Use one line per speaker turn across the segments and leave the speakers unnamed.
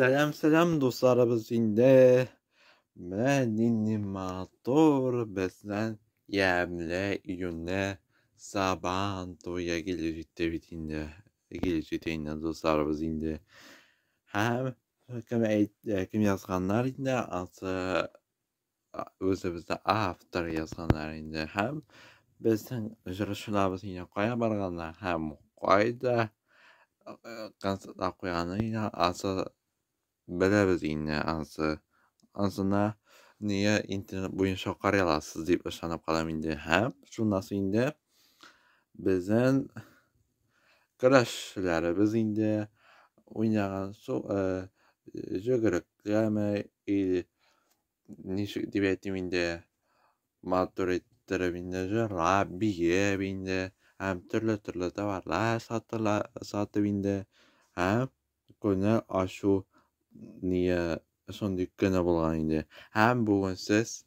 Selam dostlarımız indi. Ben animator bizden yemle iyunne sabahın toya gelecekte dostlarımız indi. Hem kim yazganlar indi atı özümüzde after yazganlar indi. Hem bizden jürüşülerimiz indi koya barganlar hem koyda konsertler koyanı indi atı biliriz indi atı. Aslında niye internet boyunca qarayalasiz deb ishonib qolaman indi. Ham shunasi indi bizning kurashlarimiz indi o'ynagan jo'giriklarmi nechuk deb aytdim indi motoritarib indi rabbiye indi ham turli tovarlar sotib indi ham kuni ashu niye sondik kuni bo'lgan edi. Ham bugun siz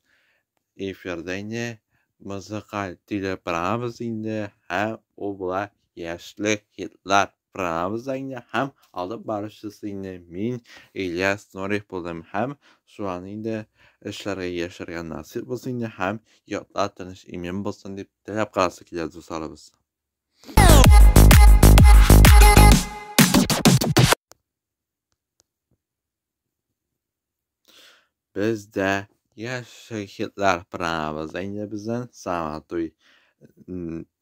efirda indi musiqal teleprogrammiz indi ham u bilan yoshlik hitlar programmamiz indi ham olib borishsiz indi. Men Ilyas Norif bo'ldim. Ham shu an indi ishlarga yashirgan nasib bo'lsin indi ham yodlar tinish imin bo'lsin deb tilab qolsa keladi do'stlarimiz. Bizda yoshlik hitlar programmamiz endi bizning Samato'y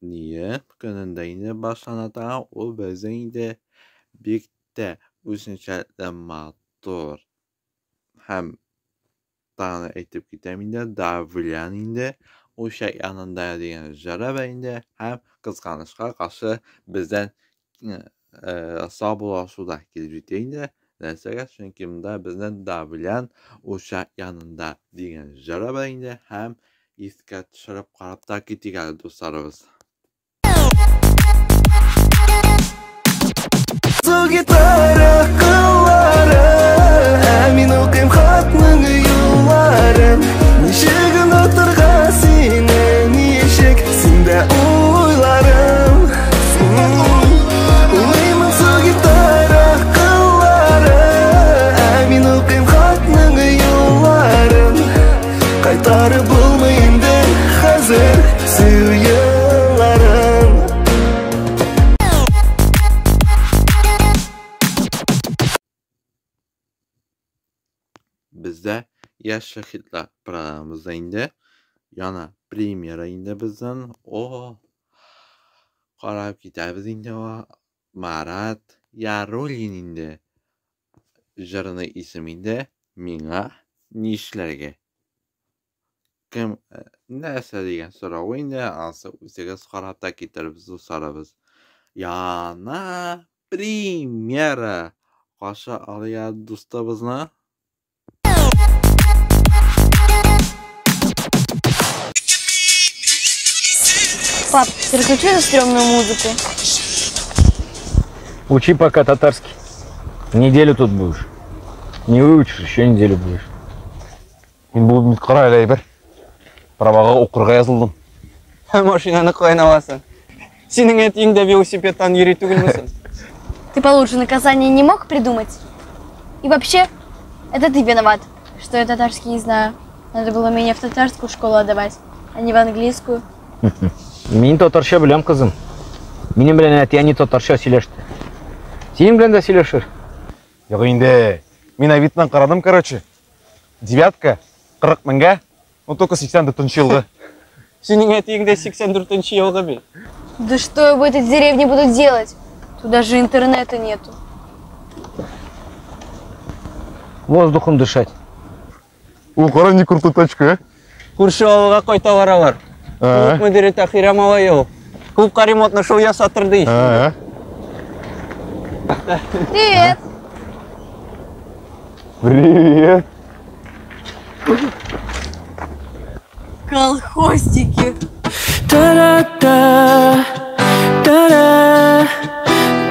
niye kunida endi boshlanadigan u bizning endi bitta o'shunchalik motor ham tani aytib ketaman endi davlan endi o'sha yanında degan jaraba endi ham qizg'anishga qarshi bizdan hisoblashuvda kelib endi narsaga chunki bunda bizning davlan o'sha yanında degan jaraba endi ham esga tushirib qarab ta'kidlagan do'stlarimiz.
Gitara qilları Amin o'qim xatning yo'llari Nishigin o'tirgan seni nishik senda o'ylarim O'ylayman su gitara qilları Amin o'qim xatning yo'llari Qaytarib bo'lmaydi hozir suyunlarim
Bizda yoshlik hitlar programmamizda endi yana premyera endi bizdan qarab ketamiz endi Marat Yarolin endi ijroning ismi endi menga nishlarga kim narsa degan so'rov endi asli o'ziga qarab ta'kidlab so'raymiz. Yana premyera qarshi olgan do'stimizni
Пап, переключи на стрёмную музыку.
Учи пока татарский. Неделю тут будешь. Не выучишь, еще неделю будешь.
Мен бұл үміт қара әлі бір. Праваға оқырға yazылдым.
Машинаны қойын аласың. Сенің әтеңді велосипедтан үйрету келмесін.
Ты получше наказание не мог придумать? И вообще, это ты виноват, что я татарский не знаю. Надо было меня в татарскую школу отдавать, а не в английскую.
Мен татарша білем қызым. Менің білен әті әне татарша сөйлешті. Сенің білен де сөйлешір.
Жоқ енді, мен авитынан қарадым, короче. Девятка, 40 мыңға, но только 84 жылғы.
Сенің әтеңді 84 жылғы бе?
Да что я в этой деревне буду делать? Тут даже интернета нету.
Воздухом дышать.
О, қара не крутой тачка,
Көрші ауылға қой товары бар. Клуб мүдірі Тахир Амалаев. Клубқа ремонтны шоу жасаттырды.
Привет!
Привет!
Колхозики!
Та-ра-та, та-ра,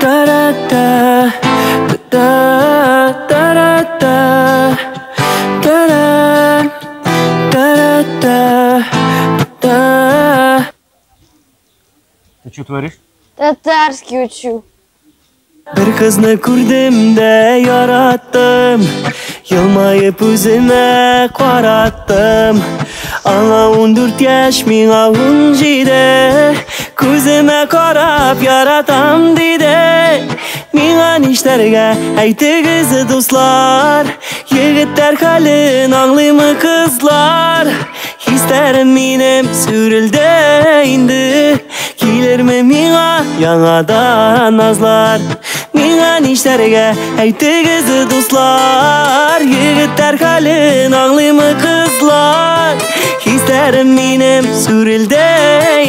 та-ра-та, та-та, та-ра-та, та-ра, та-ра-та, та.
Ты что творишь?
Татарский учу.
Bir kızını kurdum da yarattım, yılmayıp üzüme qarattım. Ana 14 yaş, mina 17, ko'zime qarab yaratam dedi. Mina nishlarga aytigiz do'stlar, yigitlar qalin anglaymi qizlar. Hislarim menim surildi endi, kelermi mina yangadan nazlar. Mina nishlarga aytigiz do'stlar, yigitlar qalin anglaymi qizlar. Hislarim menim surildi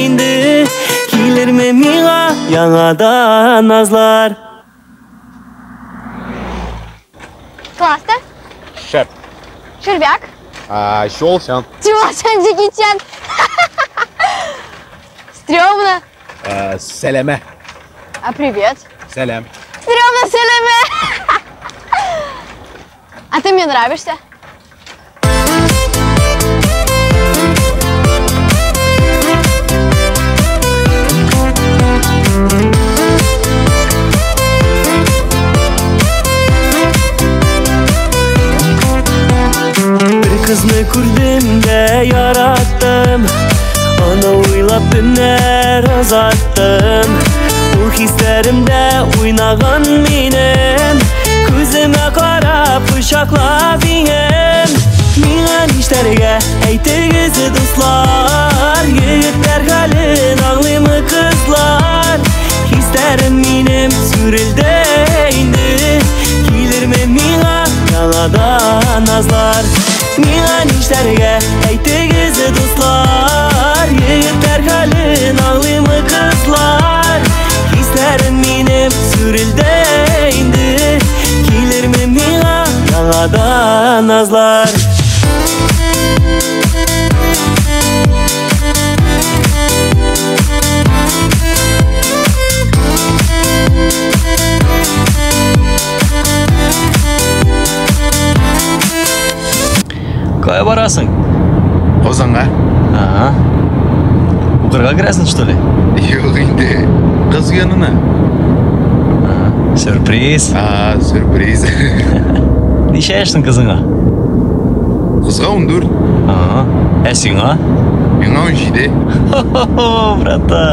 endi, kelermi mina yangadan nazlar.
Классно.
Шеп.
Червяк.
Щелсян.
Чего, Джеки Чан? Стрёмно.
Селеме.
А привет?
Селем.
Стрёмно, Селеме. А ты мне нравишься?
Kızını kurdum da yarattım, ana oylap günler uzattım. O hislerimde oynagan benim, gözüme qarab uşaqlab benim. Mina nishlarga aytigiz do'stlar, yigitlar qalin anglaymi qizlar. Hislarim menim surildi endi, kelermi mina yangadan nazlar. Mina nishlarga aytigiz do'stlar, yigitlar qalin anglaymi qizlar. Hislarim menim surildi endi, kelermi mina yangadan nazlar.
Кая барасың?
Озанға?
Ага. Укырға кіресің, что ли?
Yok енді. Қыз yanına.
Сюрприз.
Сюрприз.
Неше яшсың қызыңа?
Қызға 14.
Ага. Сиңа?
Меңа 17.
Хо-хо-хо, брата.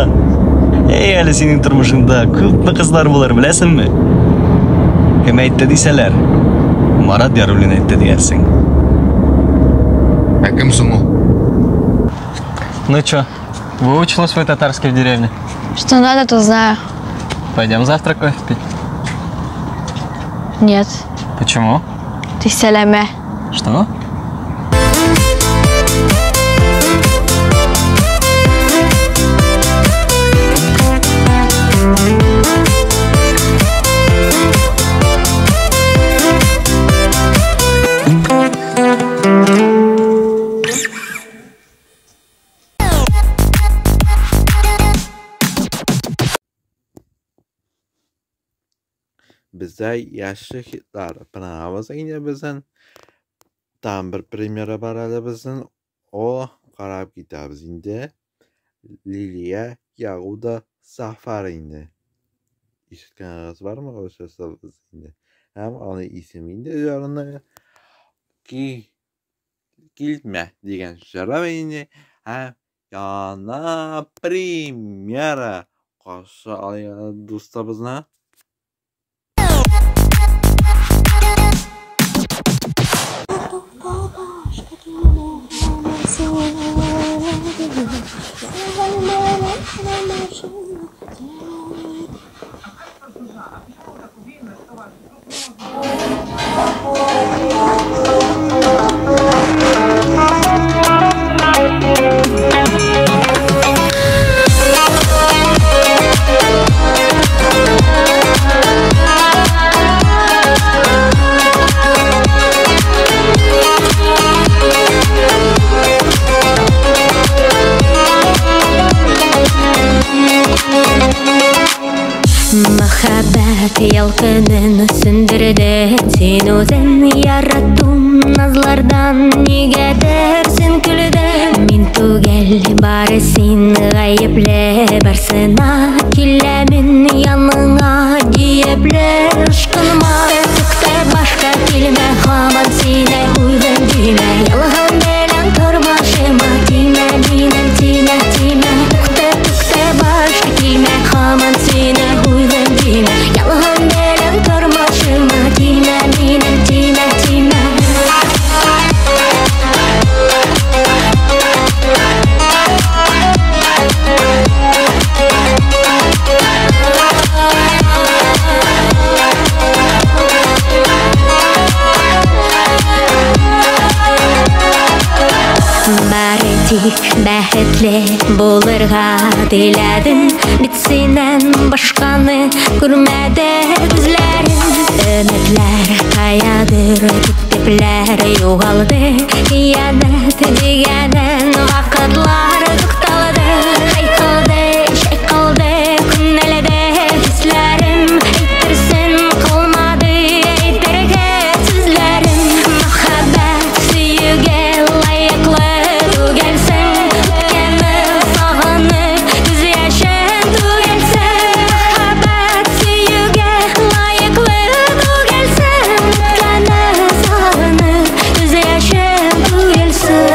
Ей, әлі сенің тұрмышыңда көпні қызлар болар, білесің ме? Кім айтты дейсәләр? Марат Яруллин айтты дейерсің.
А кім соң ол?
Ну чё, выучила свой татарский в деревне?
Что надо, то знаю.
Пойдем завтра кофе пить?
Нет.
Почему?
Ты Селеме.
Что?
Bizde yaşlı hitler pınavız yine bizden tam bir premyera var hele bizden o qarab kitapız indi Liliya Yahuda Safar indi. İşitkanınız var mı o sözleriniz indi? Hem onun ismi indi üzerinde ki Gilme degan şarap indi hem yana premyera qarşı alayın dostlarımızla.
Mahabbat yalqinin sindirdi sen o'zin yarattım nazlardan negadir sen kuldi men tugel bari sen g'ayibli bir sana kelamin yanına diye көплер ышкыныма Тукта башка келме хаман сине уйлым дейме Ялган белен тормашыма тиме минем тиме тиме Тукта башка келме хаман сине уйлым дейме Ялган белен тормашыма тиме минем тиме тиме Бары тик бәхетле булырга теләдем Бит синен башканы күрмәде күзләрем Өметләр каядыр киттепләр югалды Хыянат дигәнен вакытлар тукталды Хайкалды, шайкалды күннәләдә хисләрем Әйтерсен калмады әйтергә сүзләрем Мәхәббәт сөюгә лайыклы түгелсең Үткәнне сагынып күз яшен түгелсең Мәхәббәт сөюгә лайыклы түгелсең Үткәнне сагынып күз яшен түгелсең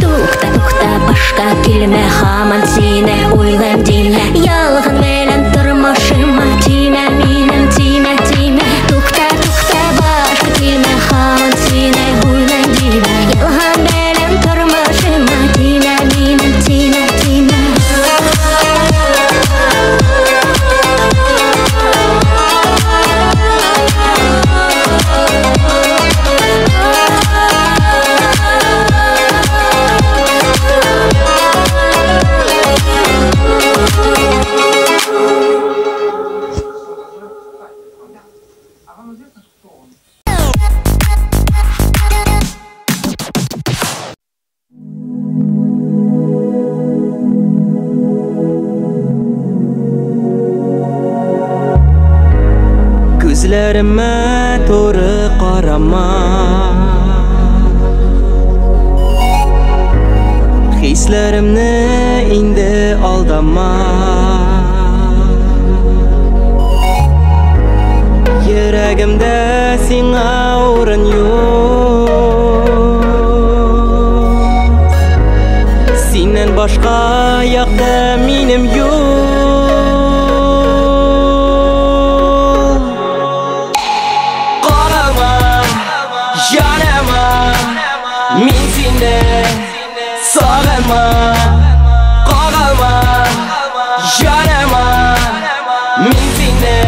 Тукта башка килмә хаман сине уйлам диме Ялган белән тормышыма тиме минем тиме тиме Тукта башка килмә хаман сине уйлам диме Ялган белән тормышыма тиме минем тиме тиме
Күзләремә туры карама Хисләремне инде алдама Йөрәгемдә сиңа урын юк Синнән башка якта минем юк Мин сине сагынма, кагылма, җаныма. Мин сине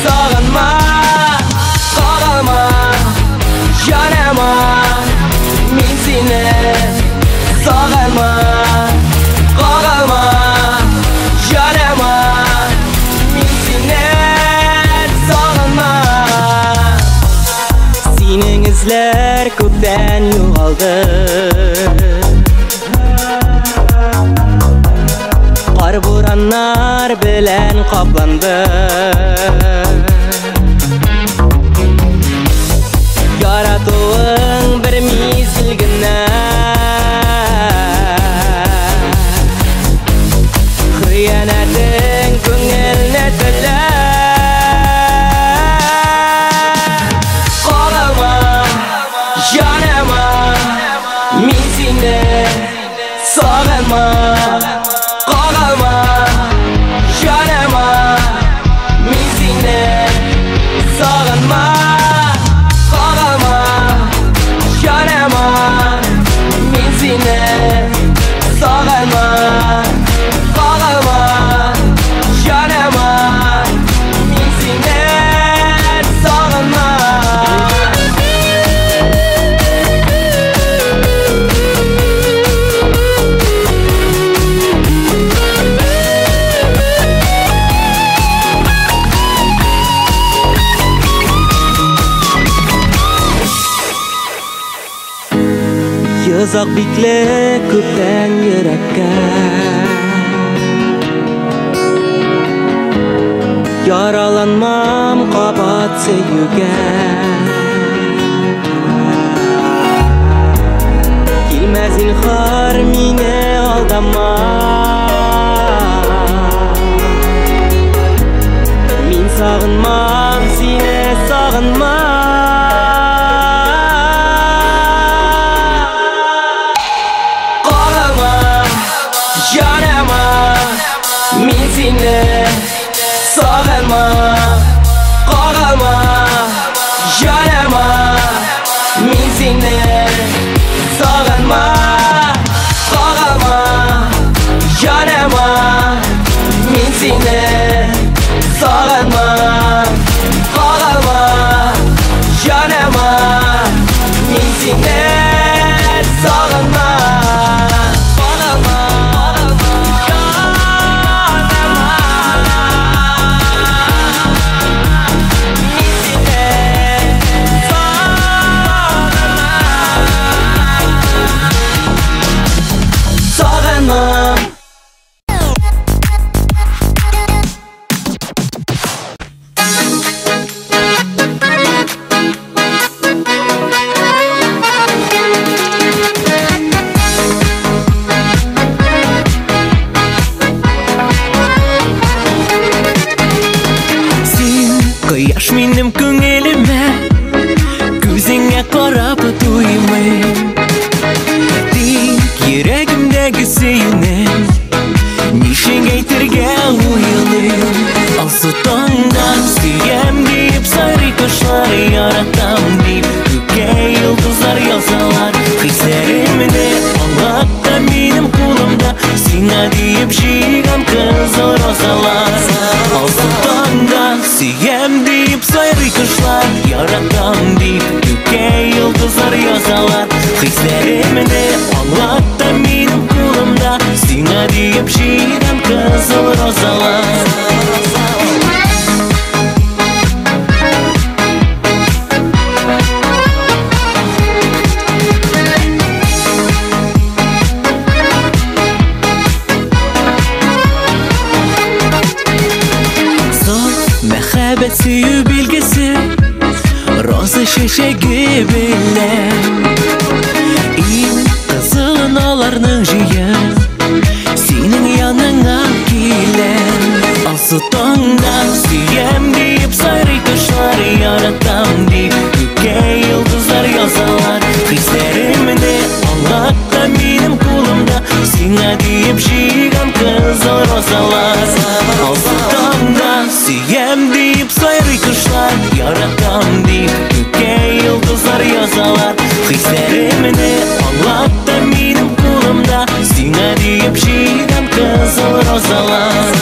сагынма, кагылма, җаныма. Мин сине сагынма, кагылма, җаныма. Мин сине сагынма. Синең эзләр күптән югалды Кар бураннар белән капланды Яратуың бер мизгел генә Хыянәтең күңелне теләр Мин сине сагынма, кагылма, җаныма. Мин сине сагынма, кагылма, җаныма. Мин сине сагынма, кагылма, җаныма. Мин сине сагынма Язак бикле күптән йөрәккә Яраланмам кабат сөюгә Килмә Карама, мин сагынмам сине, сагынмам. Карама, жаныма, мин сине сагынмам. Карама, жаныма, мин сине сагынмам. Карама, жаныма, мин сине сагынмам. Карама, жаныма, мин сине сагынмам. Карама, Кояш минем күңелемә, күзеңә карап туймыйм. Тик йөрәгемдәге сөюнең, нишек әйтергә уйлыйм. Алсу таңда сөям дип, сайрый кошлар яратам дип, күккә йолдызлар язалар. Хисләремне аңлап та минем кулымда, сиңа дип җыйган кызыл розалар. Алсу таңда сөям дип, сайрый кошлар яратам дип, күккә йолдызлар язалар. Хисләремне аңлап та минем кулымда, сиңа дип җыйган кызыл розалар. Мәхәббәт сөю билгесе, роза чәчәге белән. Иң кызылын аларның җыен, синең яныңа киләм. Алсу таңда сөям дип, сайрый кошлар яратам дип, күккә йолдызлар язалар. Хисләремне аңлап та минем кулымда, сиңа дип җыйган кызыл розалар. Алсу таңда сөям дип, сайрый кошлар яратам дип, күккә йолдызлар язалар. Хисләремне аңлап та минем кулымда, сиңа дип җыйган кызыл розалар.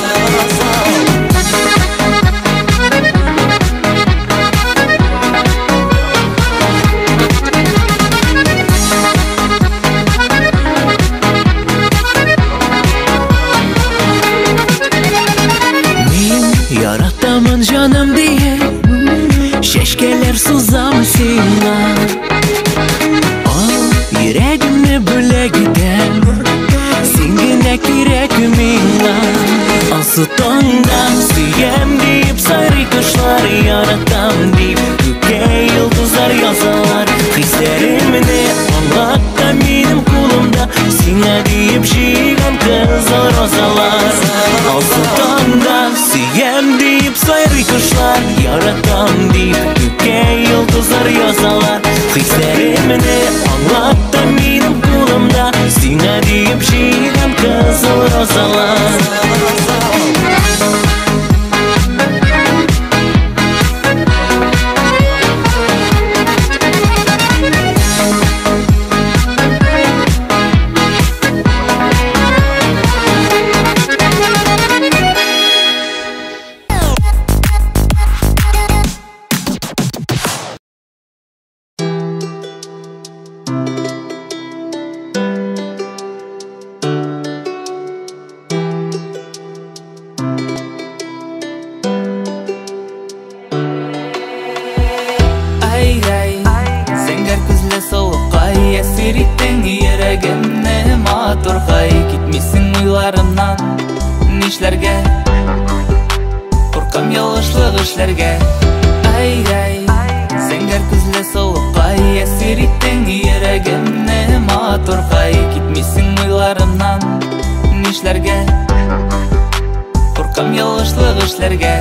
Яратамын жаным дие, чәчкәләр сузам сиңа. Ал йөрәгемне бүләк итәм, син генә кирәк миңа. Алсу таңда сөям дип, сайрый кошлар яратам дип, күккә йолдызлар язалар. Хисләремне аңлап та минем кулымда, сиңа дип җыйган кызыл розалар. Алсу таңда сөям дип, сайрый кошлар яратам дип, күккә йолдызлар язалар. Хисләремне аңлап та минем кулымда, сиңа дип җыйган кызыл розалар.
Матургай китмисең уйларымнан, нишләргә? Куркам ялгышлык эшләргә. Ай-ай, зәңгәр күзле сылукай, әсир иттең йөрәгемне матургай китмисең уйларымнан, эшләргә Куркам ялгышлык эшләргә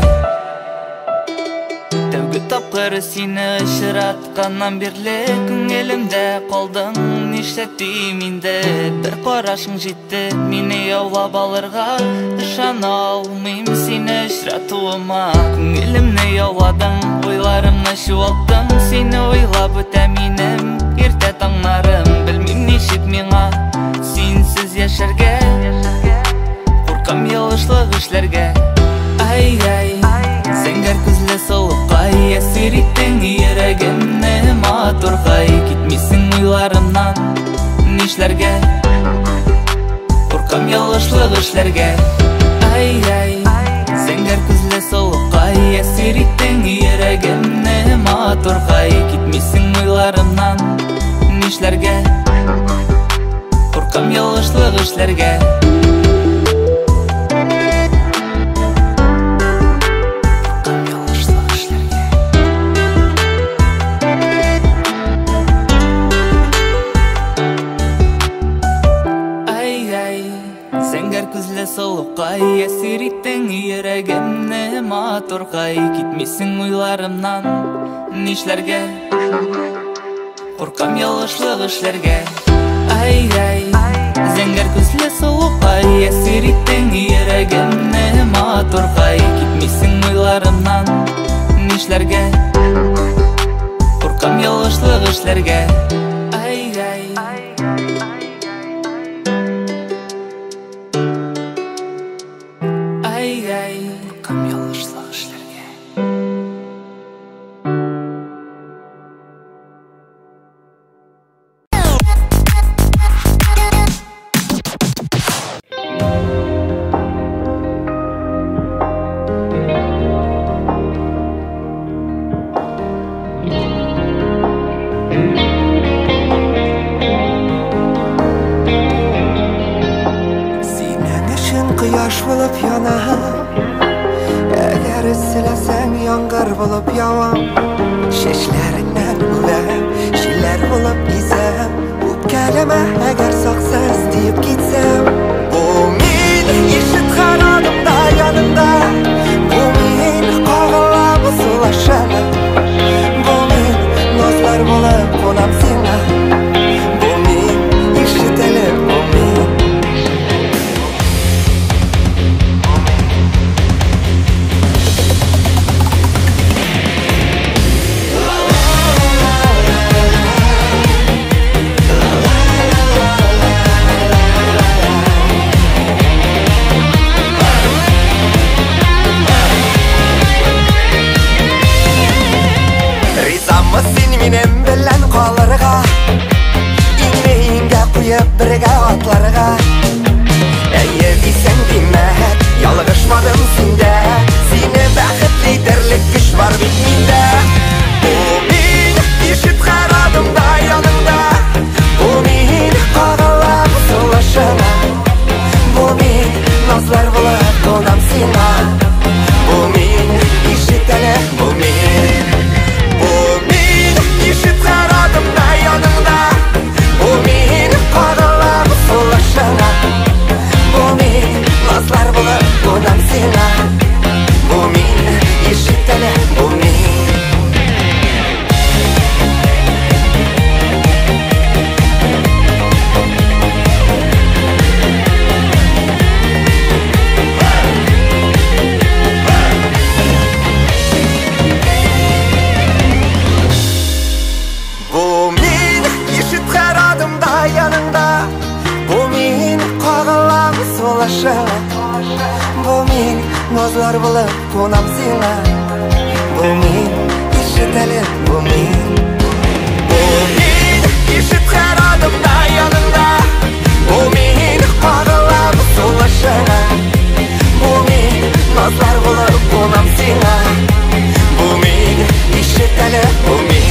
Тәүге тапкыр сине очратканнан бирле күңелемдә калдың нишләтим инде Бер карашың җитте мине яулап алырга Ышана алмыйм сине очратуыма Күңелемне яуладың, уйларымны чуалттың Сине уйлап үтә минем иртә таңнарым Белмим ничек миңа синсез яшәргә Куркам ялгышлык эшләргә Ай-ай, зәңгәр күзле солыккай Әсир иттең йөрәгемне матургай Китмисең уйларымнан нишләргә Куркам ялгышлык эшләргә Ай-ай, зәңгәр күзле солыккай Әсир иттең йөрәгемне матургай Китмисең уйларымнан нишләргә Куркам ялгышлык эшләргә Солукай әсир иттең йөрәгемне матургай Китмисең уйларымнан нишләргә Куркам ялгышлык эшләргә Ай-ай, зәңгәр күзле солукай Әсир иттең йөрәгемне матургай Китмисең уйларымнан нишләргә Куркам ялгышлык эшләргә Ай-ай Куркам ялгышлык эшләргә
Синең өчен кояш булып янам Әгәр селәсәң яңгыр булып явам Чәчләреңнән үләм, җилләр булып изәм Үпкәләмә әгәр саксыз диеп китсәм Бу мин ишет харадымда янымда Бу мин кагылам сулашам Бу мин назлар булып кунам сиңа Бу мин ишет әле бу мин Минем белән калырга Иңгә куеп бергә атларга Әйе дисәң димәк Ялгышмадым синдә Сине бәхетле итәрлек көч бар бит миндә Бу мин ишет харадымда яныңда Бу мин кагылам сулышыңа Бу мин назлар булып кунам сиңа Бу мин ишет әле бу мин Ишет харадымда яныңда Бу мин кагылам сулышыңа Бу мин назлар булып кунам сиңа Бу мин ишет әле бу мин Бу мин назлар булып кунам сиңа Бу мин ишет әле бу мин Бу мин ишет харадымда яныңда Бу мин кагылам сулышыңа Бу мин назлар булып кунам сиңа Бу мин ишет әле бу мин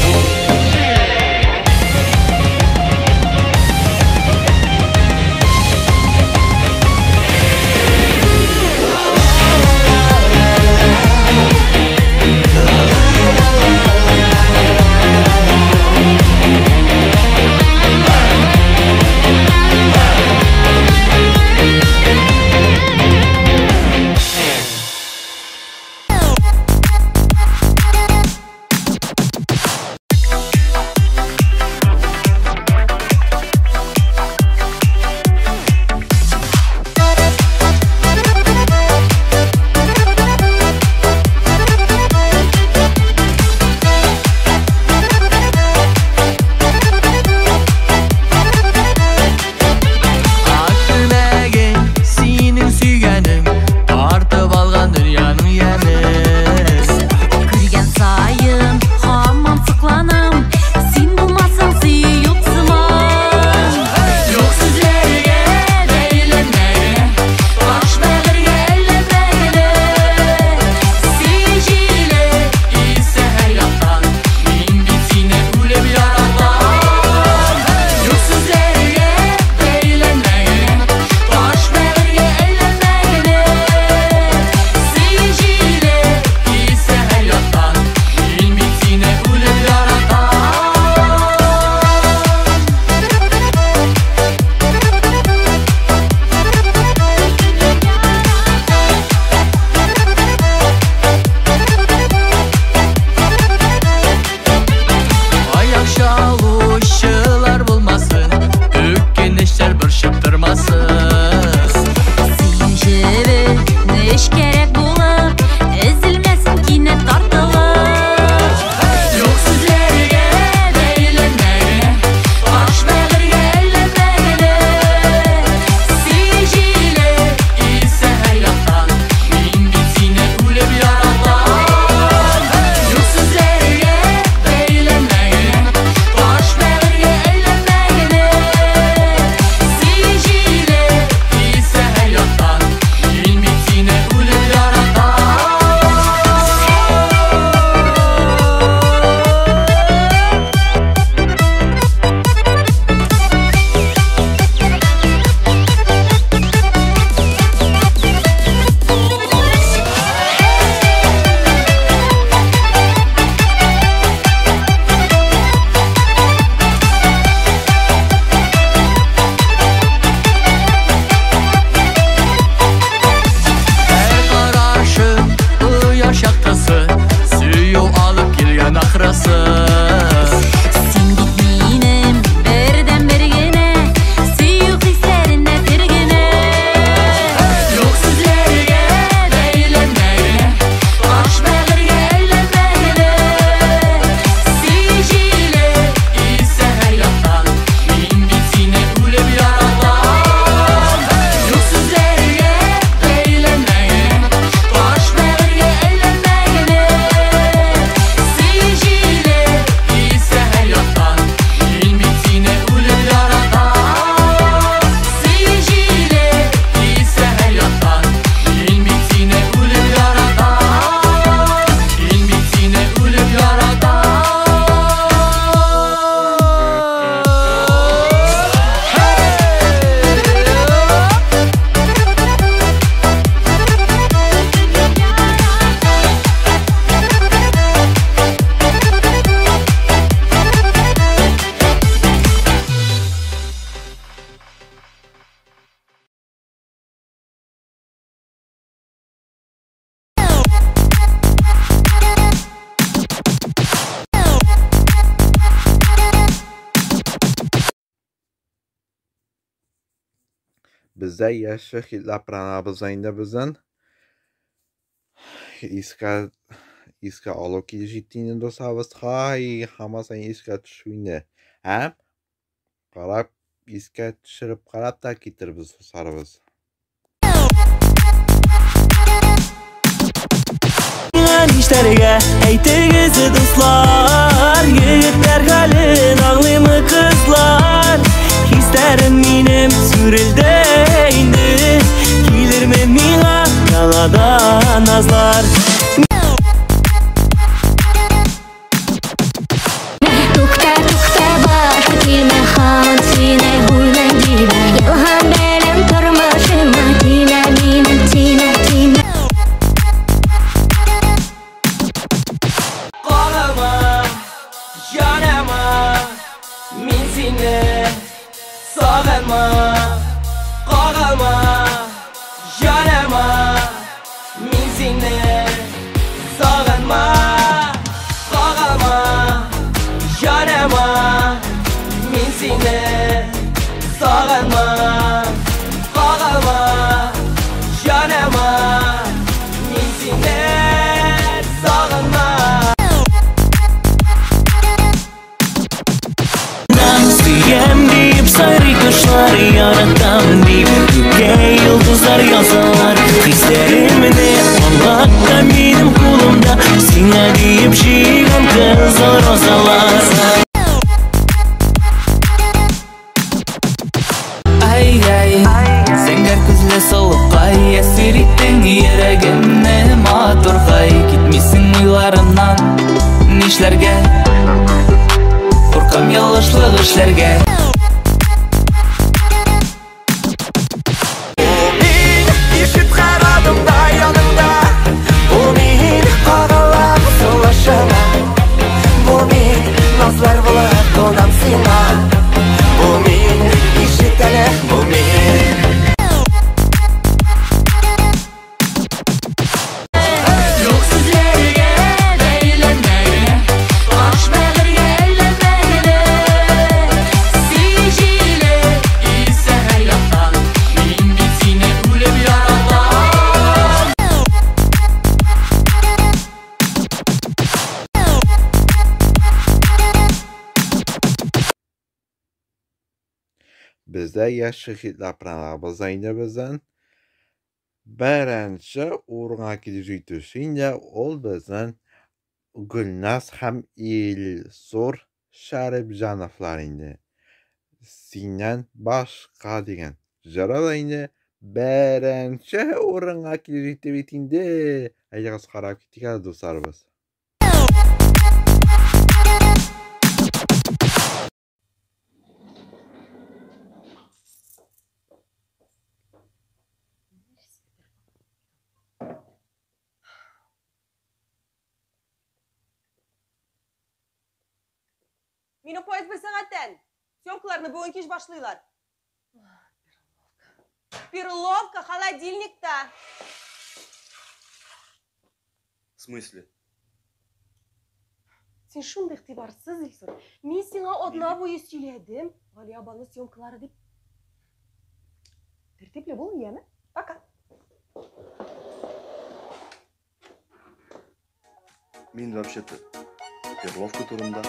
аян ахрасыз.
Сен бит минем берден бергене, сүйүк хислерине бергене.
Yok sizlerge beylenmeyine, baş belirge eylenmeyine. Seyirciyle ise her yandan, min bitine ölüp yaradan. Yok sizlerge beylenmeyine, baş belirge eylenmeyine. Seyirciyle ise her yandan, min bitine ölüp yaradan. Seyirciyle ise her yandan, min bitine ölüp yaradan. Min bitine ölüp yaradan.
Bizda yaxshi hitlar pranabızayında bizden iska olib kelishitini do'stlarimiz hay hammasi iska tushuyni ham qarab iska tushirib qarab ta'kidlar biz do'stlarimiz.
İşlerge eytegezi dostlar, yigitler galin ağlıyımı kızlar. Hislerim minem sürülde indi, gelir mi mina yaladan nazlar.
Tukta tukta başka kelme hamon sine huylan giyme. Yalhan belim turmuşuma tine minem tine tine.
Qalama, yanama, min seni sağalma. Qalama, yanama, min seni sağalma. Qalama, yanama, min seni sağalma. Qalama, yanama, min seni sağalma.
Siyem deyip sayri kuşlar yaratam deyip gökge yıldızlar yazarlar. Hislerimini anlatta benim kulumda, sine deyip jigan kızıl rozalar.
Ay ay, senger күзле солықай, әсер иттің ерегімне матурғай. Кетмесің ойларымнан, нишләргә? Қорқам ялгышлык эшләргә.
Мин ишет карадымда янымда, бу мин кагалам сулышыңа. Бу мин назлар булып кунам сиңа. Бу мин ишет әле, бу мин.
Yok sizlerge beylenmeyine, baş belirge eylenmeyine. Seyirciyle ise her yandan, min bitine ölüp yaradan.
Bizda yaxshi hitlar pranabızayında bizden birinchi o'ringa kelishitishingda ol bizdan Gulnaz ham Elzor Sharipjanovlaringni sendan boshqa degan ijrolarni birinchi o'ringa kelishitib etingda. Agar qarab ketgan do'stlarimiz.
Minopоезд bir saatten. Съемкаларны бүгін кеш башлыйлар. Перловка холодильникта.
В смысле?
Sen şunda ihtibarsız değilsin. Men sana odna boyu söyledim. Gali abanın syomkaları deyip. Tertiple bol yeme. Baka.
Мен вообще-то Перловка турында.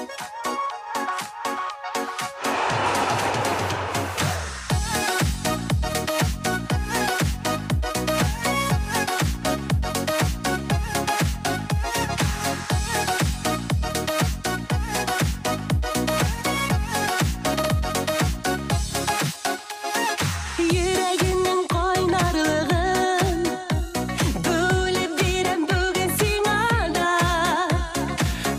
Yüreğinin kaynarlığın bölüp berem bugün singada.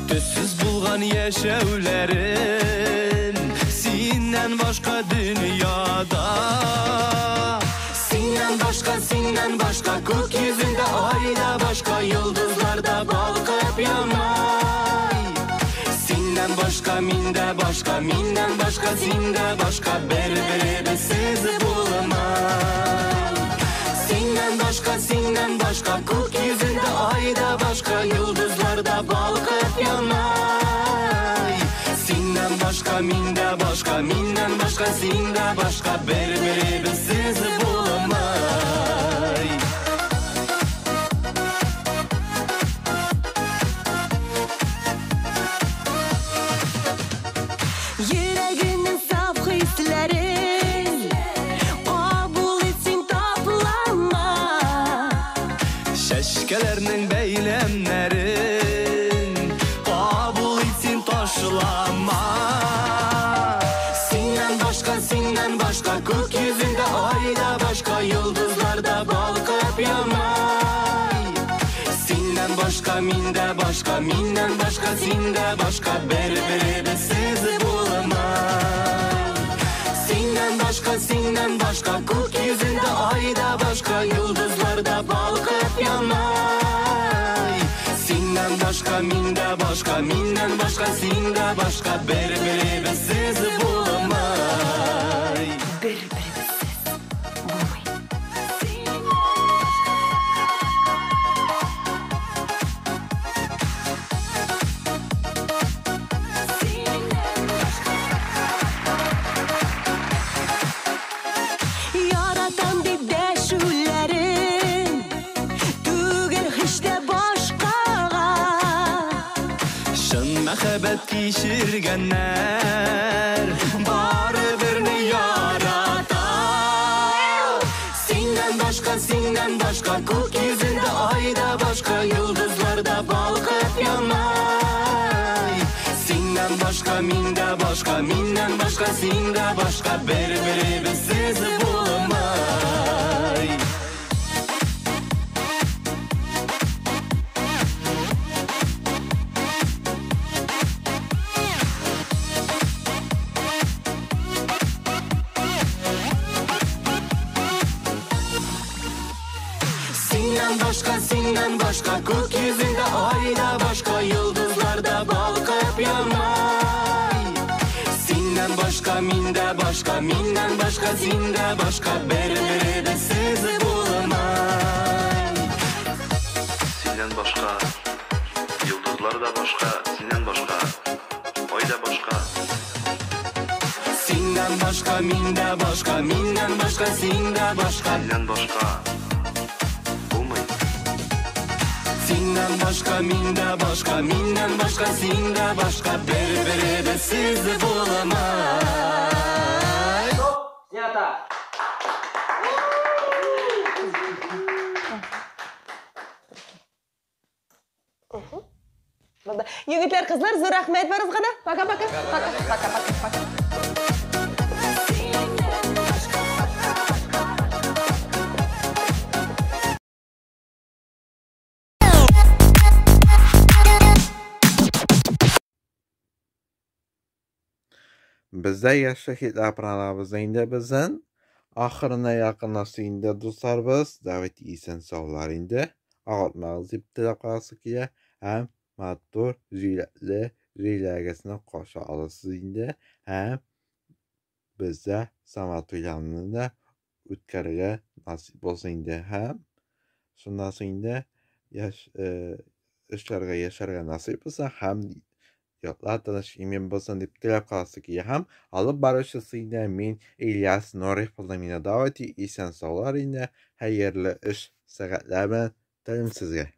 Төссіз болған яшәуләрем синнән башка дөньяда.
Синнен başka көк yüzünde ayda başka yıldızlarda balkıp yanay.
Синнән башка миндә башка, миннән башка синдә башка, бер-беребезсез булмай.
Синнен başka көк yüzünde ayda başka yıldızlarda balkıp yanay.
Синнән башка миндә башка, миннән башка синдә башка, бер-беребезсез булмай.
Yüreğinin saf hislerin kabul etsin taplama.
Шәшкәләрнең бәйләмнәрен кабул итсин ташлама.
Синнен başka көк yüzünde ayda başka yıldızlarda balkıp yanay.
Синнән башка миндә башка, миннән башка синдә башка, бер-беребезсез булмай.
Синнен başka көк yüzünde ayda başka yıldızlarda balkıp yanay.
Синнән башка миндә башка, миннән башка синдә башка, бер-беребезсез булмай.
Yaratan bir deşüllerin tügel hiç de başkaga.
Шын мәхәббәт кичергәннәр барыберне ярата.
Синнен başka көк yüzünde ayda başka yıldızlarda balkıp yanay.
Синнән башка миндә башка, миннән башка синдә башка, бер-беребезсез булмай.
Sinden başka kök yüzünde ayda başka yıldızlarda balkıp yanay.
Sinden başka minde başka, minden başka zinde başka, berberi de siz bulamay.
Senden başka, yıldızlar da başka, senden başka, ay da başka.
Sinden başka minde başka, minden başka zinde başka.
Senden başka, olmayın.
Sinden başka minde başka, minden başka zinde başka, berberi de siz bulamay.
Снято!
Yigitlar, qizlar, zo'r rahmat barizg'ada. Paka.
Bizda yoshlik programmamizda bizning oxirina yaqinlashganda do'stlarimiz David Isen sovlaringda og'atmag'iz deb tilab qolasiga ham mattur jiylagasini qo'sha olasizda ham bizda samatuylarni o'tkarga nasib bo'lsangda ham shundan so'ngda ishlarga yasharga nasib bo'lsa ham Yotlar tanış imen bolsan dep tilep kalası ki ham alıp barışısıyla men İlyas Norih Paldamina davati isen sağlar ine hayırlı iş saatler bilen dilim sizge.